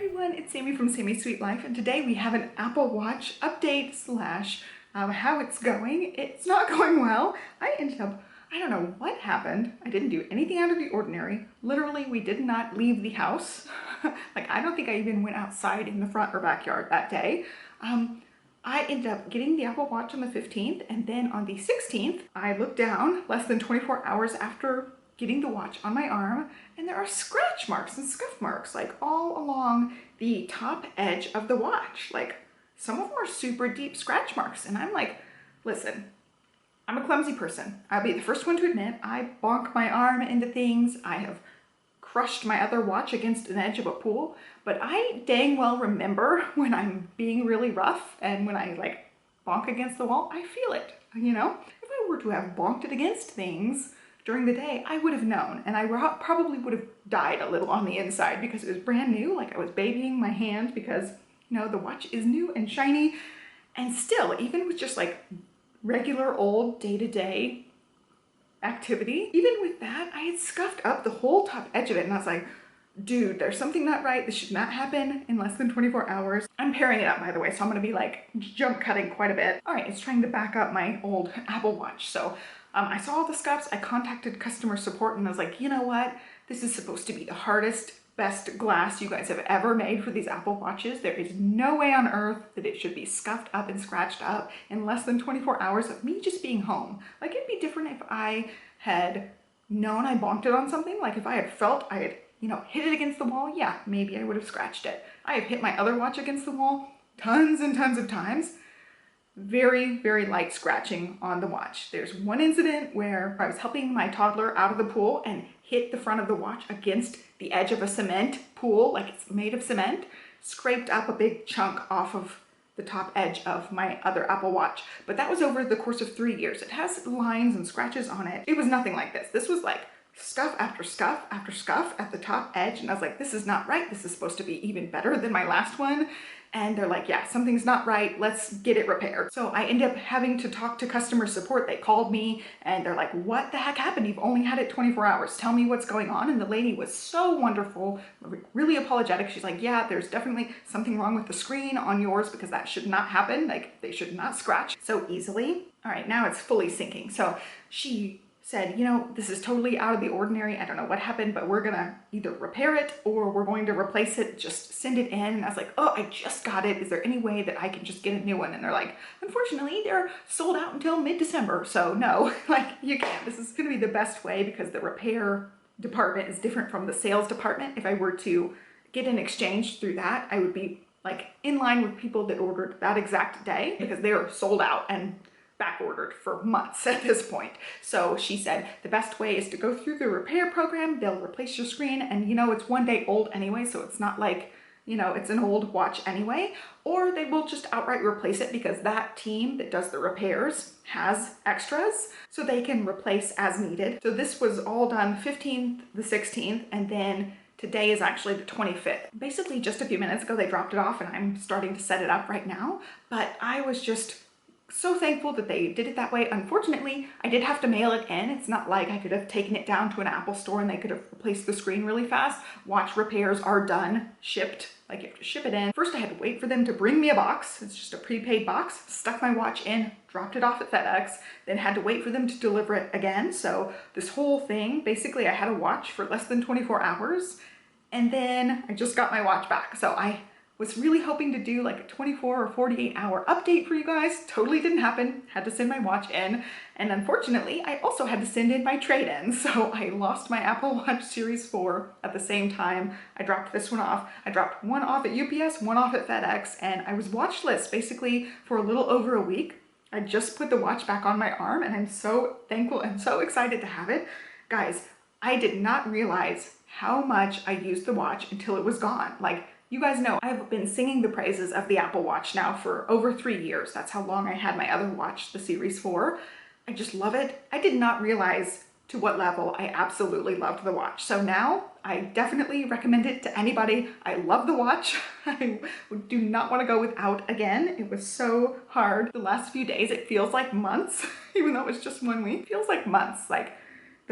everyone, it's Sami from Sami's Sweet Life, and today we have an Apple Watch update slash how it's going. It's not going well. I don't know what happened. I didn't do anything out of the ordinary. Literally, we did not leave the house. Like, I don't think I even went outside in the front or backyard that day. I ended up getting the Apple Watch on the 15th, and then on the 16th, I looked down less than 24 hours after getting the watch on my arm, and there are scratch marks and scuff marks like all along the top edge of the watch. Like, some of them are super deep scratch marks, and I'm like, listen, I'm a clumsy person. I'll be the first one to admit I bonk my arm into things. I have crushed my other watch against an edge of a pool, but I dang well remember when I'm being really rough and when I like bonk against the wall, I feel it, you know? If I were to have bonked it against things during the day, I would have known, and I probably would have died a little on the inside because it was brand new. Like, I was babying my hand because, you know, the watch is new and shiny, and still, even with just like regular old day-to-day activity, even with that, I had scuffed up the whole top edge of it, and I was like, dude, there's something not right. This should not happen in less than 24 hours. I'm pairing it up, by the way, so I'm gonna be like jump cutting quite a bit. All right, it's trying to back up my old Apple Watch. So I saw all the scuffs. I contacted customer support and I was like, you know what? This is supposed to be the hardest, best glass you guys have ever made for these Apple Watches. There is no way on earth that it should be scuffed up and scratched up in less than 24 hours of me just being home. Like, it'd be different if I had known I bonked it on something. Like, if I had felt I had, you know, hit it against the wall, yeah, maybe I would have scratched it. I have hit my other watch against the wall tons and tons of times. Very, very light scratching on the watch. There's one incident where I was helping my toddler out of the pool and hit the front of the watch against the edge of a cement pool, like it's made of cement, scraped up a big chunk off of the top edge of my other Apple Watch. But that was over the course of 3 years. It has lines and scratches on it. It was nothing like this. This was like scuff after scuff after scuff at the top edge, and I was like, this is not right. This is supposed to be even better than my last one. And they're like, yeah, something's not right. Let's get it repaired. So I ended up having to talk to customer support. They called me and they're like, what the heck happened? You've only had it 24 hours. Tell me what's going on. And the lady was so wonderful, really apologetic. She's like, yeah, there's definitely something wrong with the screen on yours because that should not happen. Like, they should not scratch so easily. All right, now it's fully syncing. So she said, you know, this is totally out of the ordinary. I don't know what happened, but we're gonna either repair it or we're going to replace it, just send it in. And I was like, oh, I just got it. Is there any way that I can just get a new one? And they're like, unfortunately, they're sold out until mid-December. So no, like, you can't. This is gonna be the best way because the repair department is different from the sales department. If I were to get an exchange through that, I would be like in line with people that ordered that exact day because they are sold out and back ordered for months at this point. So she said the best way is to go through the repair program. They'll replace your screen, and you know, it's 1 day old anyway, so it's not like, you know, it's an old watch anyway, or they will just outright replace it because that team that does the repairs has extras, so they can replace as needed. So this was all done 15th, the 16th, and then today is actually the 25th. Basically just a few minutes ago they dropped it off and I'm starting to set it up right now, but I was just so thankful that they did it that way. Unfortunately, I did have to mail it in. It's not like I could have taken it down to an Apple store and they could have replaced the screen really fast. Watch repairs are done, shipped, like you have to ship it in. First I had to wait for them to bring me a box. It's just a prepaid box. Stuck my watch in, dropped it off at FedEx, then had to wait for them to deliver it again. So this whole thing, basically I had a watch for less than 24 hours and then I just got my watch back. So I was really hoping to do like a 24 or 48 hour update for you guys. Totally didn't happen. Had to send my watch in. And unfortunately, I also had to send in my trade-in. So I lost my Apple Watch Series 4 at the same time. I dropped this one off. I dropped one off at UPS, one off at FedEx, and I was watchless basically for a little over a week. I just put the watch back on my arm and I'm so thankful and so excited to have it. Guys, I did not realize how much I used the watch until it was gone. Like, you guys know I've been singing the praises of the Apple Watch now for over 3 years. That's how long I had my other watch, the Series 4. I just love it. I did not realize to what level I absolutely loved the watch. So now I definitely recommend it to anybody. I love the watch. I do not want to go without again. It was so hard. The last few days, it feels like months, even though it was just 1 week. It feels like months. Like,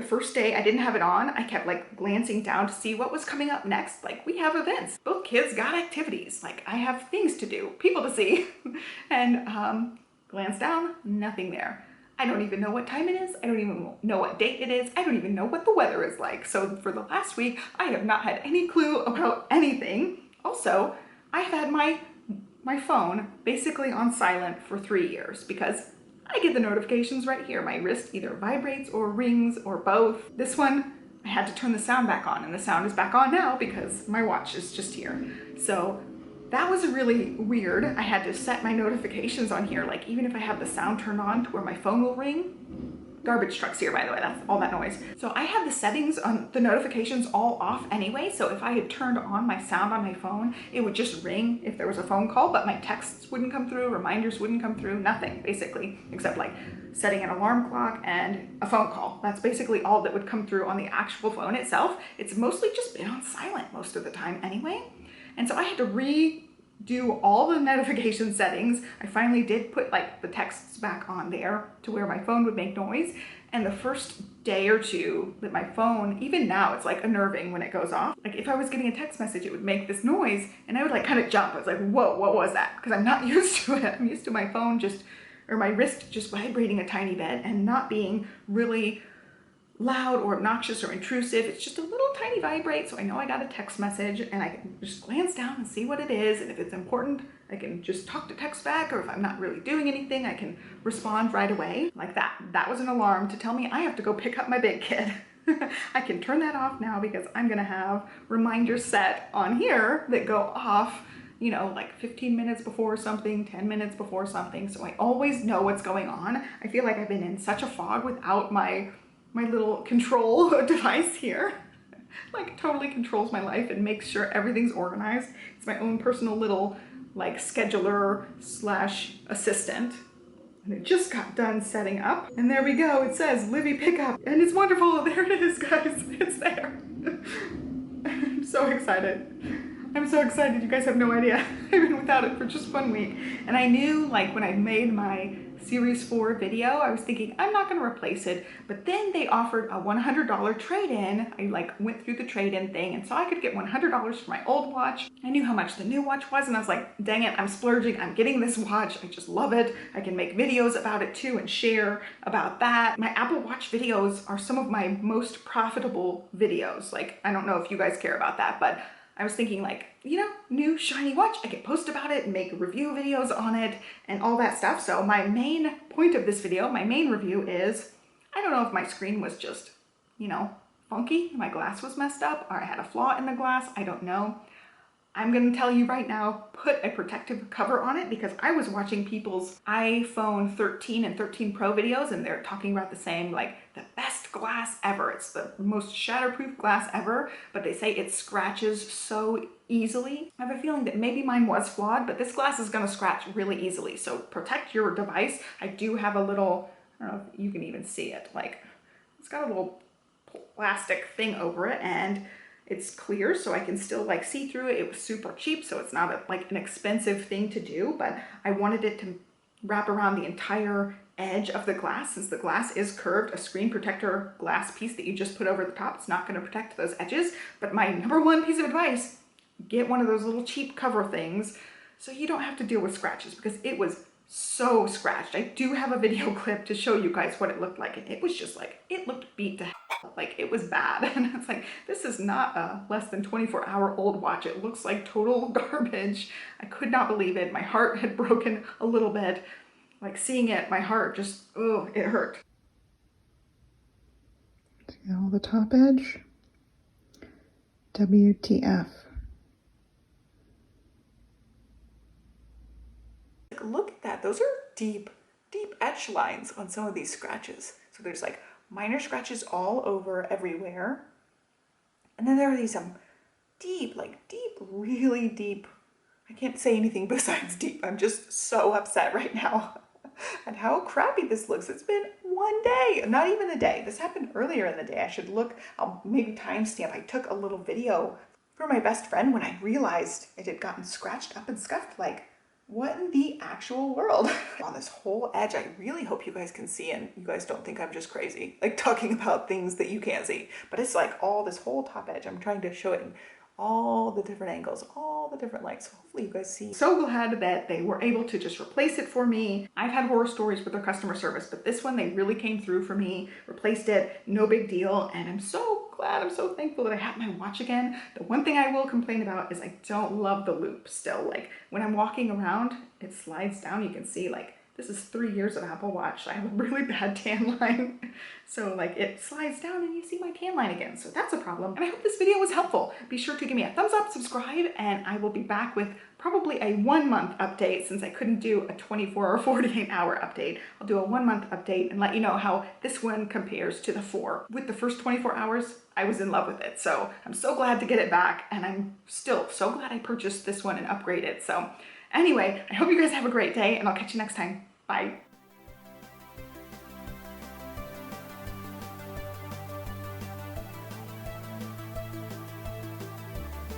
The first day I didn't have it on, I kept like glancing down to see what was coming up next. Like, we have events. Both kids got activities. Like, I have things to do, people to see. And glance down, nothing there. I don't even know what time it is. I don't even know what date it is. I don't even know what the weather is like. So for the last week, I have not had any clue about anything. Also, I have had my phone basically on silent for 3 years because I get the notifications right here. My wrist either vibrates or rings or both. This one, I had to turn the sound back on, and the sound is back on now because my watch is just here. So that was really weird. I had to set my notifications on here, like even if I have the sound turned on to where my phone will ring. Garbage trucks here, by the way, that's all that noise. So I had the settings on the notifications all off anyway, so if I had turned on my sound on my phone, it would just ring if there was a phone call, but my texts wouldn't come through, reminders wouldn't come through, nothing basically, except like setting an alarm clock and a phone call. That's basically all that would come through on the actual phone itself. It's mostly just been on silent most of the time anyway. And so I had to redo all the notification settings. I finally did put like the texts back on there to where my phone would make noise. And the first day or two that my phone, even now, it's like unnerving when it goes off. Like if I was getting a text message, it would make this noise and I would like kind of jump. I was like, whoa, what was that? Because I'm not used to it. I'm used to my phone or my wrist just vibrating a tiny bit and not being really loud or obnoxious or intrusive. It's just a little tiny vibrate, so I know I got a text message and I can just glance down and see what it is, and if it's important I can just talk to text back, or if I'm not really doing anything I can respond right away like that. That was an alarm to tell me I have to go pick up my big kid. I can turn that off now because I'm gonna have reminders set on here that go off, you know, like 15 minutes before something, 10 minutes before something, so I always know what's going on. I feel like I've been in such a fog without my little control device here. Like totally controls my life and makes sure everything's organized. It's my own personal little like scheduler slash assistant. And it just got done setting up. And there we go, it says Livy pickup. And it's wonderful, there it is guys, it's there. I'm so excited. I'm so excited, you guys have no idea. I've been without it for just 1 week. And I knew like when I made my Series 4 video, I was thinking I'm not gonna replace it, but then they offered a $100 trade-in. I like went through the trade-in thing, and so I could get $100 for my old watch. I knew how much the new watch was, and I was like, dang it, I'm splurging, I'm getting this watch, I just love it. I can make videos about it too and share about that. My Apple Watch videos are some of my most profitable videos. Like, I don't know if you guys care about that, but I was thinking like, you know, new shiny watch, I can post about it and make review videos on it and all that stuff. So my main point of this video, my main review is, I don't know if my screen was just, you know, funky, my glass was messed up, or I had a flaw in the glass, I don't know. I'm gonna tell you right now, put a protective cover on it, because I was watching people's iPhone 13 and 13 Pro videos and they're talking about the same, like the best glass ever. It's the most shatterproof glass ever, but they say it scratches so easily. I have a feeling that maybe mine was flawed, but this glass is gonna scratch really easily. So protect your device. I do have a little, I don't know if you can even see it, like it's got a little plastic thing over it and it's clear, so I can still like see through it. It was super cheap, so it's not like an expensive thing to do, but I wanted it to wrap around the entire edge of the glass. Since the glass is curved, a screen protector glass piece that you just put over the top, it's not going to protect those edges. But my #1 piece of advice, get one of those little cheap cover things so you don't have to deal with scratches, because it was so scratched. I do have a video clip to show you guys what it looked like, and it was just like, it looked beat to hell. Like it was bad. And it's like, this is not a less than 24-hour-old watch. It looks like total garbage. I could not believe it. My heart had broken a little bit. Like seeing it, my heart just, oh, it hurt. See all the top edge? WTF. Look at that. Those are deep, deep etch lines on some of these scratches. So there's like minor scratches all over everywhere. And then there are these deep, like deep, really deep. I can't say anything besides deep. I'm just so upset right now at how crappy this looks. It's been 1 day, not even a day. This happened earlier in the day. I should look, I'll maybe timestamp. I took a little video for my best friend when I realized it had gotten scratched up and scuffed like What in the actual world? On this whole edge, I really hope you guys can see and you guys don't think I'm just crazy, like talking about things that you can't see. But it's like all this whole top edge. I'm trying to show it in all the different angles, all the different lights. So hopefully you guys see. So glad that they were able to just replace it for me. I've had horror stories with their customer service, but this one, they really came through for me, replaced it, no big deal. And I'm so glad, I'm so thankful that I have my watch again. The one thing I will complain about is I don't love the loop still. Like when I'm walking around, it slides down. You can see like, this is 3 years of Apple Watch. I have a really bad tan line. So like it slides down and you see my tan line again. So that's a problem. And I hope this video was helpful. Be sure to give me a thumbs up, subscribe, and I will be back with probably a 1 month update since I couldn't do a 24 or 48 hour update. I'll do a 1 month update and let you know how this one compares to the 4. With the first 24 hours, I was in love with it. So I'm so glad to get it back. And I'm still so glad I purchased this one and upgraded. So anyway, I hope you guys have a great day and I'll catch you next time. Bye.